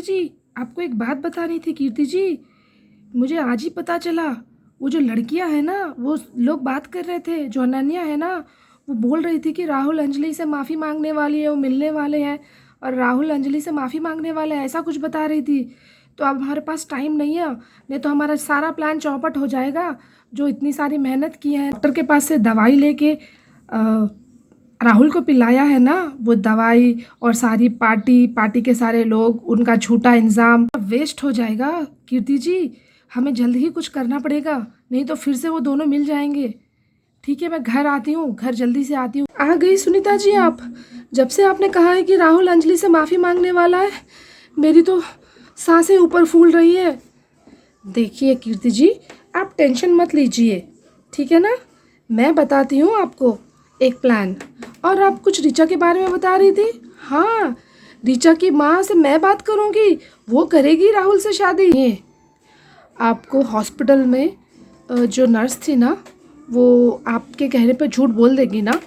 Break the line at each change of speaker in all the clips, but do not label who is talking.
जी, आपको एक बात बतानी थी कीर्ति जी। मुझे आज ही पता चला, वो जो लड़कियां हैं ना, वो लोग बात कर रहे थे, जो अनन्या है ना, वो बोल रही थी कि राहुल अंजलि से माफ़ी मांगने वाली है, वो मिलने वाले हैं और राहुल अंजलि से माफ़ी मांगने वाले हैं, ऐसा कुछ बता रही थी। तो अब हमारे पास टाइम नहीं है, नहीं तो हमारा सारा प्लान चौपट हो जाएगा। जो इतनी सारी मेहनत की है, डॉक्टर के पास से दवाई लेके राहुल को पिलाया है ना, वो दवाई और सारी पार्टी पार्टी के सारे लोग, उनका झूठा इंजाम वेस्ट हो जाएगा। कीर्ति जी, हमें जल्द ही कुछ करना पड़ेगा, नहीं तो फिर से वो दोनों मिल जाएंगे। ठीक है, मैं घर आती हूँ, घर जल्दी से आती हूँ। आ गई सुनीता जी आप। जब से आपने कहा है कि राहुल अंजलि से माफ़ी मांगने वाला है, मेरी तो सांसें ऊपर फूल रही है। देखिए कीर्ति जी, आप टेंशन मत लीजिए, ठीक है ना। मैं बताती हूँ आपको एक प्लान। और आप कुछ ऋचा के बारे में बता रही थी। हाँ, ऋचा की माँ से मैं बात करूँगी, वो करेगी राहुल से शादी। ये आपको हॉस्पिटल में जो नर्स थी ना, वो आपके कहने पर झूठ बोल देगी ना।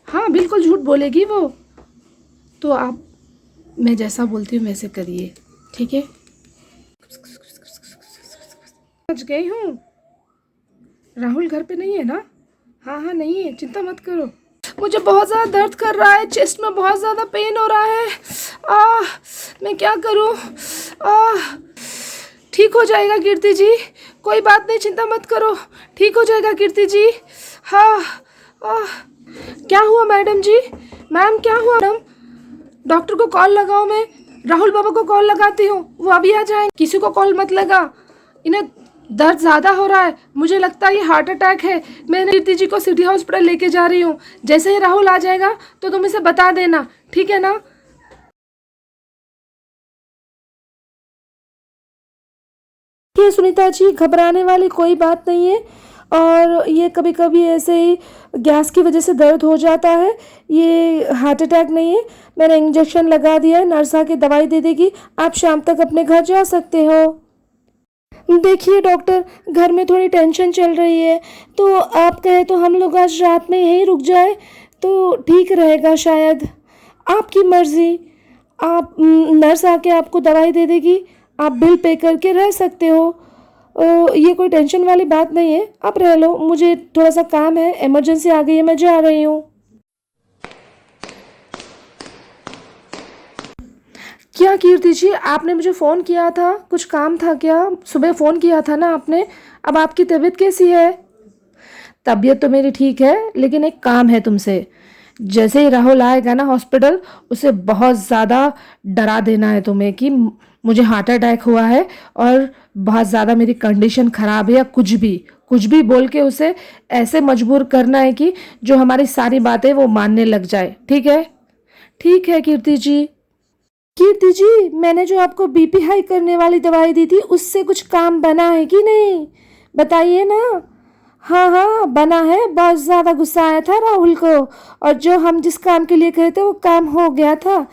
हाँ, बिल्कुल झूठ बोलेगी वो। तो आप, मैं जैसा बोलती हूँ वैसे करिए, ठीक है। समझ गई हूँ। राहुल घर पे नहीं है ना। हाँ हाँ, नहीं है, चिंता मत करो। मुझे बहुत ज़्यादा दर्द कर रहा है, चेस्ट में बहुत ज़्यादा पेन हो रहा है। मैं क्या करूँ। ठीक हो जाएगा कीर्ति जी, कोई बात नहीं, चिंता मत करो, ठीक हो जाएगा कीर्ति जी। हाँ। क्या हुआ मैडम जी। मैम क्या हुआ मैडम। डॉक्टर को कॉल लगाओ, मैं राहुल बाबा को कॉल लगाती हूँ, वो अभी आ जाएंगे। किसी को कॉल मत लगा, इन्हें दर्द ज़्यादा हो रहा है, मुझे लगता है ये हार्ट अटैक है। मैं कीर्ति जी को सिटी हॉस्पिटल लेके जा रही हूँ। जैसे ही राहुल आ जाएगा तो तुम इसे बता देना, ठीक है ना। ये सुनीता जी, घबराने वाली कोई बात नहीं है। और ये कभी कभी ऐसे ही गैस की वजह से दर्द हो जाता है, ये हार्ट अटैक नहीं है। मैंने इंजेक्शन लगा दिया है, नर्स आके दवाई दे देगी, आप शाम तक अपने घर जा सकते हो। देखिए डॉक्टर, घर में थोड़ी टेंशन चल रही है, तो आप कहे तो हम लोग आज रात में यहीं रुक जाए तो ठीक रहेगा शायद। आपकी मर्ज़ी। आप नर्स आके आपको दवाई दे देगी, आप बिल पे करके रह सकते हो। ये कोई टेंशन वाली बात नहीं है, आप रह लो, मुझे थोड़ा सा काम है, इमरजेंसी आ गई है, मैं जा रही हूँ। क्या कीर्ति जी, आपने मुझे फ़ोन किया था, कुछ काम था क्या। सुबह फ़ोन किया था ना आपने। अब आपकी तबीयत कैसी है। तबीयत तो मेरी ठीक है, लेकिन एक काम है तुमसे। जैसे ही राहुल आएगा ना हॉस्पिटल, उसे बहुत ज़्यादा डरा देना है तुम्हें कि मुझे हार्ट अटैक हुआ है और बहुत ज़्यादा मेरी कंडीशन ख़राब है, या कुछ भी बोल के उसे ऐसे मजबूर करना है कि जो हमारी सारी बातें वो मानने लग जाए, ठीक है। ठीक है कीर्ति जी। कीर्ति जी, मैंने जो आपको बीपी हाई करने वाली दवाई दी थी, उससे कुछ काम बना है कि नहीं, बताइए ना। हाँ हाँ, बना है। बहुत ज़्यादा गुस्सा आया था राहुल को, और जो हम जिस काम के लिए कहे थे वो काम हो गया था।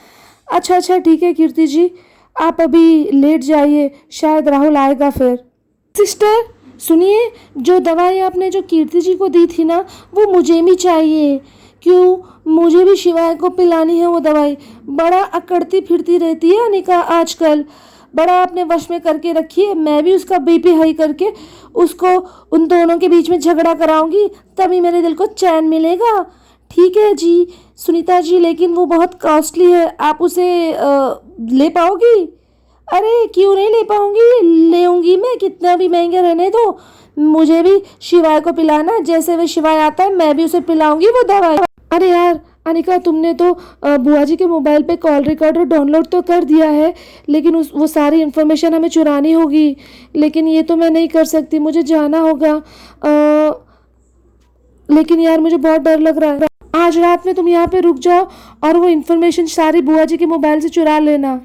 अच्छा अच्छा, ठीक है कीर्ति जी, आप अभी लेट जाइए, शायद राहुल आएगा फिर। सिस्टर सुनिए, जो दवाई आपने जो कीर्ति जी को दी थी ना, वो मुझे भी चाहिए। क्यों, मुझे भी शिवाय को पिलानी है वो दवाई। बड़ा अकड़ती फिरती रहती है अनिका आजकल, बड़ा अपने वश में करके रखी है। मैं भी उसका बीपी हाई करके उसको, उन दोनों के बीच में झगड़ा कराऊंगी, तभी मेरे दिल को चैन मिलेगा। ठीक है जी सुनीता जी, लेकिन वो बहुत कॉस्टली है, आप उसे ले पाओगी। अरे क्यों नहीं ले पाऊंगी, लेऊंगी मैं, कितना भी महंगे रहने दो। मुझे भी शिवाय को पिलाना, जैसे वे शिवाय आता है मैं भी उसे पिलाऊंगी वो दवाई। अरे यार अनिका, तुमने तो बुआ जी के मोबाइल पे कॉल रिकॉर्डर डाउनलोड तो कर दिया है, लेकिन वो सारी इन्फॉर्मेशन हमें चुरानी होगी। लेकिन ये तो मैं नहीं कर सकती, मुझे जाना होगा। लेकिन यार मुझे बहुत डर लग रहा है। आज रात में तुम यहाँ पे रुक जाओ और वो इन्फॉर्मेशन सारी बुआ जी के मोबाइल से चुरा लेना,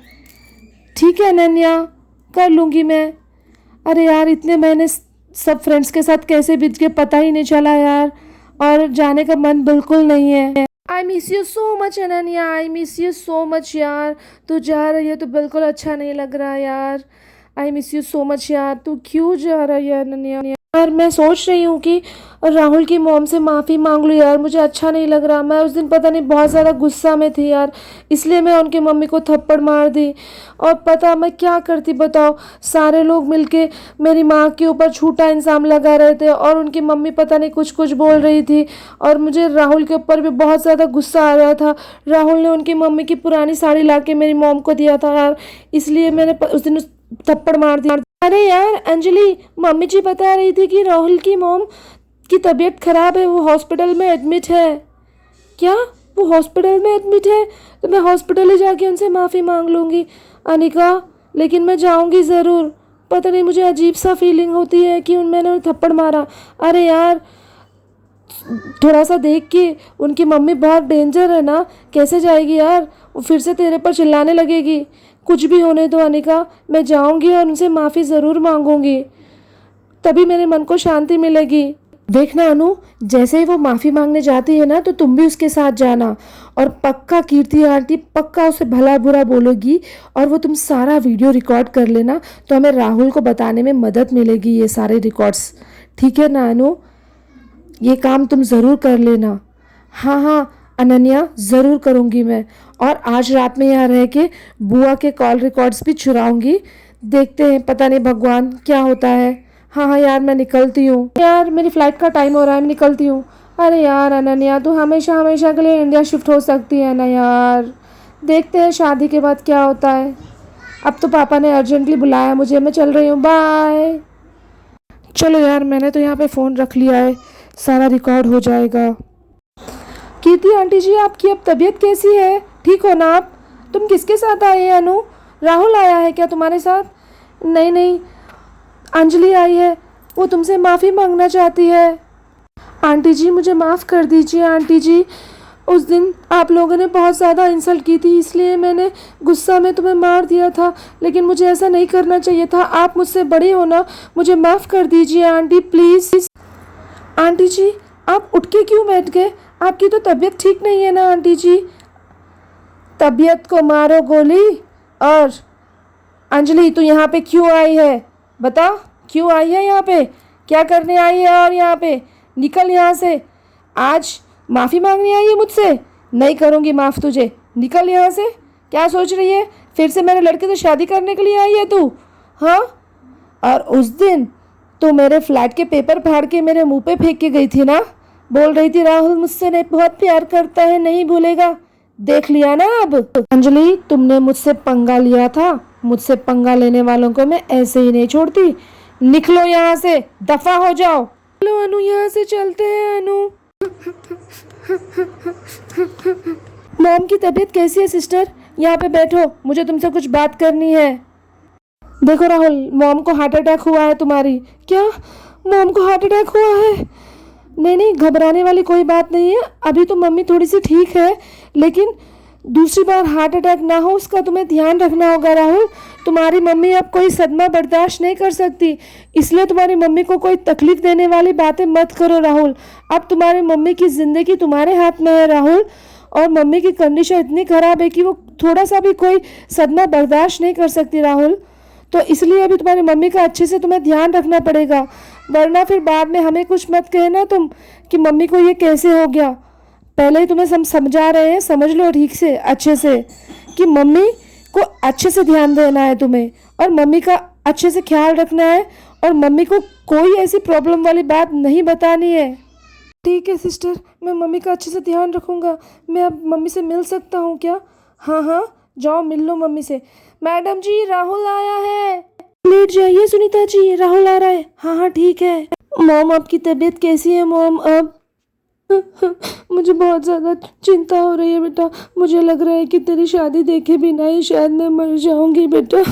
ठीक है अनन्या, कर लूँगी मैं। अरे यार, इतने महीने सब फ्रेंड्स के साथ कैसे बीत गए पता ही नहीं चला यार, और जाने का मन बिल्कुल नहीं है। I miss you so much Ananya, I miss you so much यार। तू जा रही है तो बिल्कुल अच्छा नहीं लग रहा यार। I miss you so much यार, तू क्यों जा रही है अनन्या। यार मैं सोच रही हूँ कि और राहुल की मॉम से माफ़ी मांग लूँ यार, मुझे अच्छा नहीं लग रहा। मैं उस दिन पता नहीं बहुत ज़्यादा गुस्सा में थी यार, इसलिए मैं उनकी मम्मी को थप्पड़ मार दी। और पता मैं क्या करती बताओ, सारे लोग मिलके मेरी माँ के ऊपर झूठा इल्ज़ाम लगा रहे थे और उनकी मम्मी पता नहीं कुछ कुछ बोल रही थी और मुझे राहुल के ऊपर भी बहुत ज़्यादा गुस्सा आ रहा था। राहुल ने उनकी मम्मी की पुरानी साड़ी ला के मेरी मॉम को दिया था यार, इसलिए मैंने उस दिन थप्पड़ मार दिया। अरे यार अंजलि, मम्मी जी बता रही थी कि राहुल की मॉम की तबीयत ख़राब है, वो हॉस्पिटल में एडमिट है। क्या वो हॉस्पिटल में एडमिट है? तो मैं हॉस्पिटल ही जाके उनसे माफ़ी मांग लूँगी अनिका, लेकिन मैं जाऊँगी ज़रूर। पता नहीं मुझे अजीब सा फीलिंग होती है कि मैंने उन्हें थप्पड़ मारा। अरे यार थोड़ा सा देख के, उनकी मम्मी बहुत डेंजर है ना, कैसे जाएगी यार, वो फिर से तेरे पर चिल्लाने लगेगी। कुछ भी होने दो अनिका, मैं जाऊंगी और उनसे माफ़ी ज़रूर मांगूंगी, तभी मेरे मन को शांति मिलेगी। देखना अनु, जैसे ही वो माफ़ी मांगने जाती है ना तो तुम भी उसके साथ जाना और पक्का कीर्ति आंटी पक्का उसे भला बुरा बोलोगी और वो तुम सारा वीडियो रिकॉर्ड कर लेना, तो हमें राहुल को बताने में मदद मिलेगी ये सारे रिकॉर्ड्स। ठीक है ना अनु, ये काम तुम ज़रूर कर लेना। हाँ हाँ अनन्या, ज़रूर करूँगी मैं। और आज रात में यहाँ रह के बुआ के कॉल रिकॉर्ड्स भी चुराऊँगी। देखते हैं, पता नहीं भगवान क्या होता है। हाँ हाँ यार मैं निकलती हूँ यार, मेरी फ़्लाइट का टाइम हो रहा है, मैं निकलती हूँ। अरे यार अनन्या, तू हमेशा हमेशा के लिए इंडिया शिफ्ट हो सकती है ना यार। देखते हैं शादी के बाद क्या होता है। अब तो पापा ने अर्जेंटली बुलाया मुझे, मैं चल रही हूँ, बाय। चलो यार, मैंने तो यहाँ पे फ़ोन रख लिया है, सारा रिकॉर्ड हो जाएगा। कीर्ति आंटी जी, आपकी अब तबीयत कैसी है? ठीक हो ना आप? तुम किसके साथ आए हैं अनु? राहुल आया है क्या तुम्हारे साथ? नहीं नहीं, अंजलि आई है, वो तुमसे माफ़ी मांगना चाहती है। आंटी जी मुझे माफ़ कर दीजिए आंटी जी, उस दिन आप लोगों ने बहुत ज़्यादा इंसल्ट की थी, इसलिए मैंने गुस्सा में तुम्हें मार दिया था, लेकिन मुझे ऐसा नहीं करना चाहिए था। आप मुझसे बड़ी हो ना, मुझे माफ़ कर दीजिए आंटी प्लीज़। आंटी जी आप उठ के क्यों बैठ गए? आपकी तो तबीयत ठीक नहीं है ना आंटी जी? तबीयत को मारो गोली। और अंजलि तू यहाँ पे क्यों आई है? बता, क्यों आई है यहाँ पे? क्या करने आई है? और यहाँ पे निकल यहाँ से। आज माफ़ी मांगने आई है मुझसे? नहीं करूँगी माफ़ तुझे, निकल यहाँ से। क्या सोच रही है, फिर से मेरे लड़के से शादी करने के लिए आई है तू? हाँ, और उस दिन तो मेरे फ्लैट के पेपर फाड़ के मेरे मुंह पे फेंक के गई थी ना, बोल रही थी राहुल मुझसे नहीं बहुत प्यार करता है, नहीं भूलेगा। देख लिया ना अब। अंजलि तुमने मुझसे पंगा लिया था, मुझसे पंगा लेने वालों को मैं ऐसे ही नहीं छोड़ती। निकलो यहाँ से, दफा हो जाओ। चलो अनु, यहाँ से चलते हैं अनु। मॉम की तबीयत कैसी है सिस्टर? यहाँ पे बैठो, मुझे तुमसे कुछ बात करनी है। देखो राहुल, मॉम को हार्ट अटैक हुआ है तुम्हारी। क्या मॉम को हार्ट अटैक हुआ है? नहीं नहीं, घबराने वाली कोई बात नहीं है, अभी तो मम्मी थोड़ी सी ठीक है, लेकिन दूसरी बार हार्ट अटैक ना हो उसका तुम्हें ध्यान रखना होगा राहुल। तुम्हारी मम्मी अब कोई सदमा बर्दाश्त नहीं कर सकती, इसलिए तुम्हारी मम्मी को कोई तकलीफ देने वाली बातें मत करो राहुल। अब तुम्हारी मम्मी की ज़िंदगी तुम्हारे हाथ में है राहुल, और मम्मी की कंडीशन इतनी ख़राब है कि वो थोड़ा सा भी कोई सदमा बर्दाश्त नहीं कर सकती राहुल। तो इसलिए अभी तुम्हारी मम्मी का अच्छे से तुम्हें ध्यान रखना पड़ेगा, वरना फिर बाद में हमें कुछ मत कहना तुम कि मम्मी को ये कैसे हो गया। पहले ही तुम्हें समझा रहे हैं, समझ लो ठीक से अच्छे से कि मम्मी को अच्छे से ध्यान देना है तुम्हें, और मम्मी का अच्छे से ख्याल रखना है, और मम्मी को कोई ऐसी प्रॉब्लम वाली बात नहीं बतानी है। ठीक है सिस्टर, मैं मम्मी का अच्छे से ध्यान रखूँगा। मैं अब मम्मी से मिल सकता हूँ क्या? हाँ हाँ जाओ मिल लो मम्मी से। मैडम जी राहुल आया है। लेट जाइए सुनीता जी, राहुल आ रहा है। हाँ हाँ ठीक है। मॉम आपकी तबीयत कैसी है मॉम अब? मुझे बहुत ज़्यादा चिंता हो रही है बेटा, मुझे लग रहा है कि तेरी शादी देखे बिना ही शायद मैं मर जाऊंगी बेटा।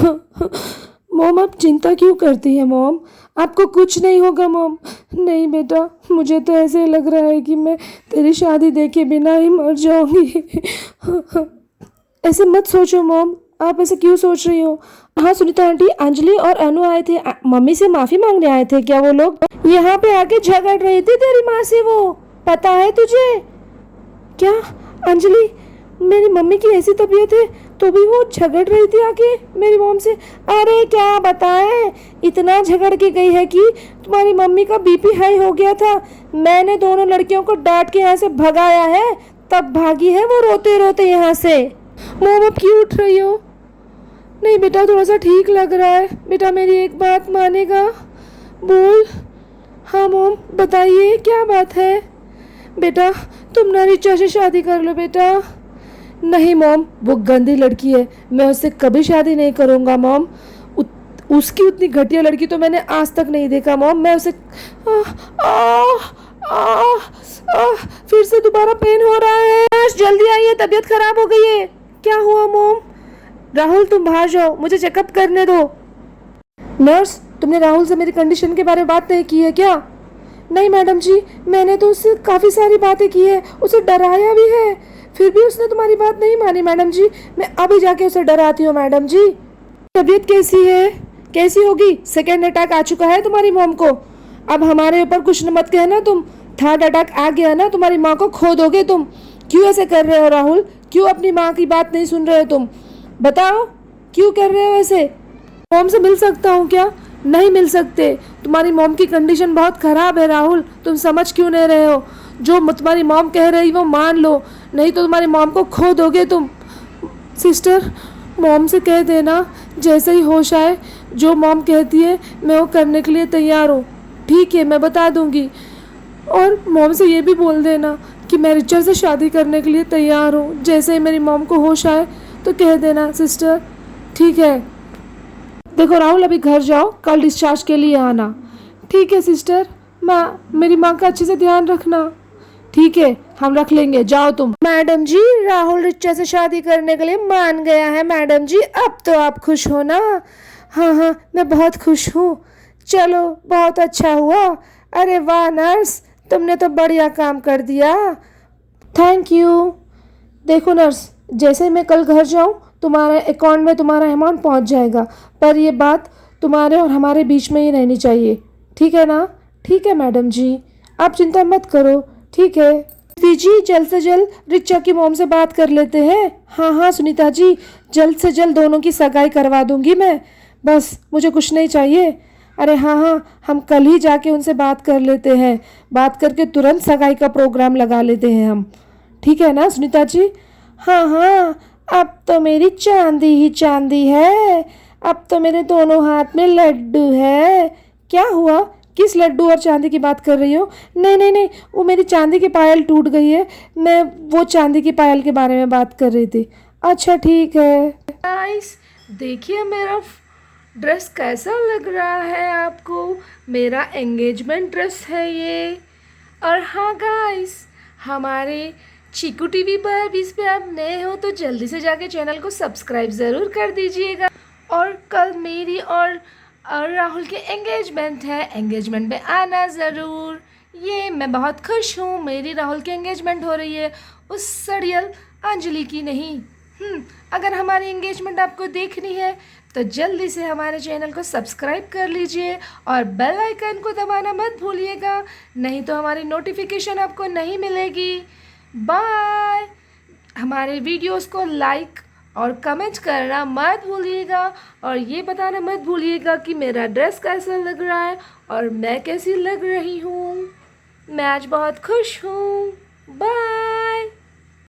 मॉम आप चिंता क्यों करती हैं मॉम, आपको कुछ नहीं होगा मॉम। नहीं बेटा, मुझे तो ऐसे लग रहा है कि मैं तेरी शादी देखे बिना ही मर जाऊंगी। ऐसे मत सोचो मॉम, आप ऐसे क्यों सोच रही हो? हाँ सुनीता आंटी, अंजलि और अनु आए थे, मम्मी से माफ़ी मांगने आए थे क्या वो लोग? यहाँ पे आके झगड़ रही थी तेरी माँ से, वो पता है तुझे? क्या अंजलि, मेरी मम्मी की ऐसी तबीयत है, तो भी वो झगड़ रही थी आके मेरी मॉम से। अरे क्या बताएं, इतना झगड़ के गई है कि तुम्हारी मम्मी का बीपी हाई हो गया था। मैंने दोनों लड़कियों को डांट के यहाँ से भगाया है, तब भागी है वो रोते रोते यहाँ से। मॉम अब क्यों उठ रही हो? नहीं बेटा, थोड़ा सा ठीक लग रहा है। बेटा मेरी एक बात मानेगा? बोल। हाँ मॉम बताइए क्या बात है? बेटा तुम ना रिचा से शादी कर लो बेटा। नहीं मॉम, वो गंदी लड़की है, मैं उससे कभी शादी नहीं करूँगा मॉम। उसकी उतनी घटिया लड़की तो मैंने आज तक नहीं देखा मॉम। मैं उसे फिर से दोबारा पेन हो रहा है। जल्दी आइए, तबीयत खराब हो गई है। क्या हुआ मॉम? राहुल तुम बाहर जाओ, मुझे चेकअप करने दो। नर्स, तुमने राहुल से मेरी कंडीशन के बारे में बात नहीं की है क्या? नहीं मैडम जी, मैंने तो उससे काफ़ी सारी बातें की है, उसे डराया भी है, फिर भी उसने तुम्हारी बात नहीं मानी मैडम जी। मैं अभी जाके उसे डराती हूँ मैडम जी। तबीयत कैसी है? कैसी होगी? सेकेंड अटैक आ चुका है तुम्हारी मॉम को। अब हमारे ऊपर कुछ न मत कहना तुम। थर्ड अटैक आ गया ना, तुम्हारी माँ को खो दोगे तुम। क्यों ऐसे कर रहे हो राहुल? क्यों अपनी माँ की बात नहीं सुन रहे हो तुम? बताओ क्यों कर रहे हो ऐसे? मॉम से मिल सकता हूँ क्या? नहीं मिल सकते, तुम्हारी मॉम की कंडीशन बहुत ख़राब है राहुल। तुम समझ क्यों नहीं रहे हो? जो तुम्हारी मॉम कह रही वो मान लो, नहीं तो तुम्हारी मॉम को खो दोगे तुम। सिस्टर, मॉम से कह देना जैसे ही होश आए जो मॉम कहती है मैं वो करने के लिए तैयार हूँ। ठीक है, मैं बता दूँगी। और मॉम से ये भी बोल देना कि मैं रिचर्ड से शादी करने के लिए तैयार हूँ। जैसे ही मेरी मॉम को होश आए तो कह देना सिस्टर। ठीक है? देखो राहुल, अभी घर जाओ, कल डिस्चार्ज के लिए आना। ठीक है सिस्टर। मेरी माँ का अच्छे से ध्यान रखना। ठीक है, हम रख लेंगे, जाओ तुम। मैडम जी, राहुल रिचा से शादी करने के लिए मान गया है मैडम जी। अब तो आप खुश हो ना? हाँ हाँ, मैं बहुत खुश हूँ। चलो बहुत अच्छा हुआ। अरे वाह नर्स, तुमने तो बढ़िया काम कर दिया। Thank you. देखो नर्स, जैसे ही मैं कल घर जाऊँ तुम्हारे अकाउंट में तुम्हारा अमाउंट पहुंच जाएगा, पर ये बात तुम्हारे और हमारे बीच में ही रहनी चाहिए। ठीक है ना? ठीक है मैडम जी, आप चिंता मत करो। ठीक है जी, जल्द से जल्द रिचा की मॉम से बात कर लेते हैं। हाँ हाँ सुनीता जी, जल्द से जल्द दोनों की सगाई करवा दूंगी मैं। बस मुझे कुछ नहीं चाहिए। अरे हाँ हाँ, हम कल ही जाके उनसे बात कर लेते हैं। बात करके तुरंत सगाई का प्रोग्राम लगा लेते हैं हम। ठीक है ना सुनीता जी? हाँ हाँ, अब तो मेरी चांदी ही चांदी है। अब तो मेरे दोनों हाथ में लड्डू है। क्या हुआ? किस लड्डू और चांदी की बात कर रही हो? नहीं नहीं नहीं, वो मेरी चांदी की पायल टूट गई है। मैं वो चांदी की पायल के बारे में बात कर रही थी। अच्छा ठीक है। गाइस देखिए मेरा ड्रेस कैसा लग रहा है आपको। मेरा एंगेजमेंट ड्रेस है ये। और हाँ गाइस, हमारे चीकू टीवी पर इस पे आप नए हो तो जल्दी से जाके चैनल को सब्सक्राइब ज़रूर कर दीजिएगा। और कल मेरी और राहुल की एंगेजमेंट है, एंगेजमेंट में आना ज़रूर। ये मैं बहुत खुश हूँ, मेरी राहुल की एंगेजमेंट हो रही है, उस सड़ियल अंजलि की नहीं। अगर हमारी एंगेजमेंट आपको देखनी है तो जल्दी से हमारे चैनल को सब्सक्राइब कर लीजिए और बेल आइकन को दबाना मत भूलिएगा, नहीं तो हमारी नोटिफिकेशन आपको नहीं मिलेगी। बाय। हमारे वीडियोस को लाइक और कमेंट करना मत भूलिएगा और ये बताना मत भूलिएगा कि मेरा ड्रेस कैसा लग रहा है और मैं कैसी लग रही हूँ। मैं आज बहुत खुश हूँ। बाय।